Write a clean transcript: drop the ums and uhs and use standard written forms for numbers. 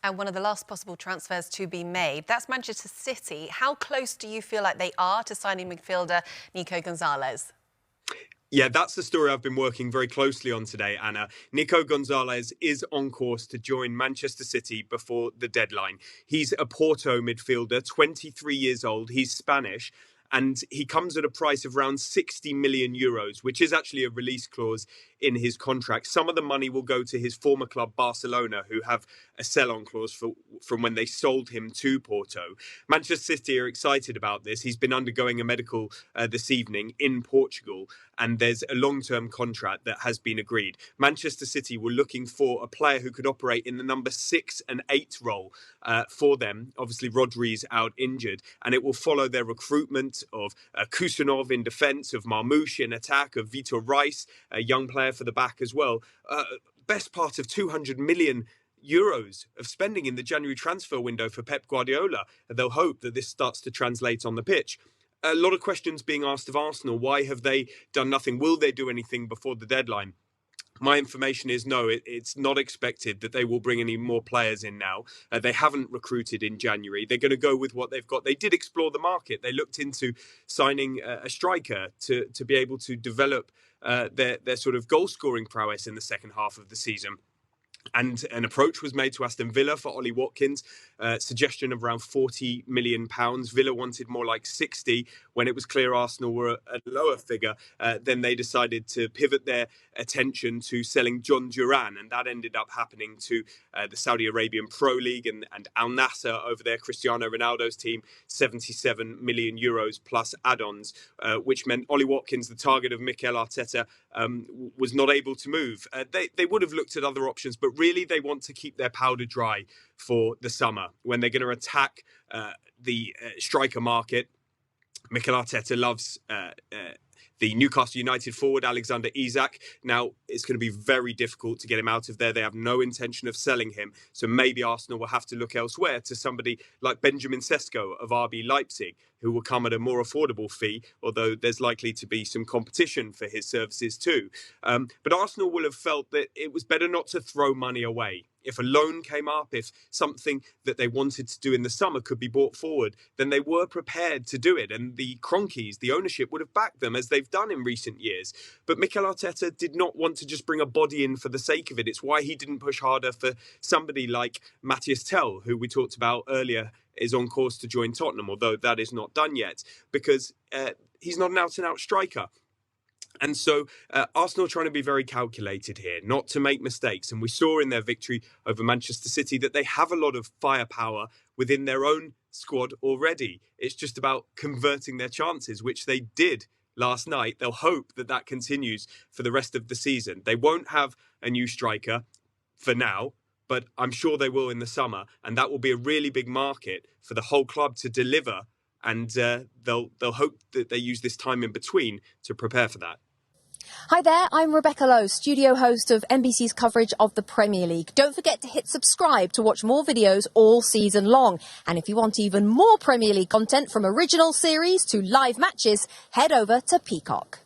And one of the last possible transfers to be made, that's Manchester City. How close do you feel like they are to signing midfielder Nico Gonzalez? Yeah, that's the story I've been working very closely on today, Anna. Nico Gonzalez is on course to join Manchester City before the deadline. He's a Porto midfielder, 23 years old. He's Spanish. And he comes at a price of around 60 million euros, which is actually a release clause in his contract. Some of the money will go to his former club, Barcelona, who have a sell-on clause from when they sold him to Porto. Manchester City are excited about this. He's been undergoing a medical this evening in Portugal, and there's a long-term contract that has been agreed. Manchester City were looking for a player who could operate in the number 6 and 8 role for them. Obviously, Rodri's out injured, and it will follow their recruitment of Kusanov in defence, of Marmoush in attack, of Vitor Rice, a young player for the back as well. Best part of 200 million euros of spending in the January transfer window for Pep Guardiola. They'll hope that this starts to translate on the pitch. A lot of questions being asked of Arsenal. Why have they done nothing? Will they do anything before the deadline? My information is no, it's not expected that they will bring any more players in now. They haven't recruited in January. They're going to go with what they've got. They did explore the market. They looked into signing a striker to be able to develop their sort of goal-scoring prowess in the second half of the season. And an approach was made to Aston Villa for Ollie Watkins, suggestion of around £40 million. Villa wanted more like 60. When it was clear Arsenal were a lower figure, then they decided to pivot their attention to selling John Duran, and that ended up happening to the Saudi Arabian Pro League and Al Nassr over there, Cristiano Ronaldo's team, 77 million euros plus add-ons, which meant Ollie Watkins, the target of Mikel Arteta, was not able to move. They would have looked at other options, but really they want to keep their powder dry for the summer when they're going to attack the striker market. Mikel Arteta loves the Newcastle United forward, Alexander Isak. Now, it's going to be very difficult to get him out of there. They have no intention of selling him. So maybe Arsenal will have to look elsewhere to somebody like Benjamin Sesko of RB Leipzig, who will come at a more affordable fee, although there's likely to be some competition for his services too. But Arsenal will have felt that it was better not to throw money away. If a loan came up, if something that they wanted to do in the summer could be brought forward, then they were prepared to do it. And the Cronkies, the ownership, would have backed them as they've done in recent years. But Mikel Arteta did not want to just bring a body in for the sake of it. It's why he didn't push harder for somebody like Matthias Tell, who we talked about earlier, is on course to join Tottenham, although that is not done yet, because he's not an out-and-out striker. And so Arsenal are trying to be very calculated here, not to make mistakes. And we saw in their victory over Manchester City that they have a lot of firepower within their own squad already. It's just about converting their chances, which they did last night. They'll hope that that continues for the rest of the season. They won't have a new striker for now, but I'm sure they will in the summer. And that will be a really big market for the whole club to deliver. And they'll hope that they use this time in between to prepare for that. Hi there, I'm Rebecca Lowe, studio host of NBC's coverage of the Premier League. Don't forget to hit subscribe to watch more videos all season long. And if you want even more Premier League content, from original series to live matches, head over to Peacock.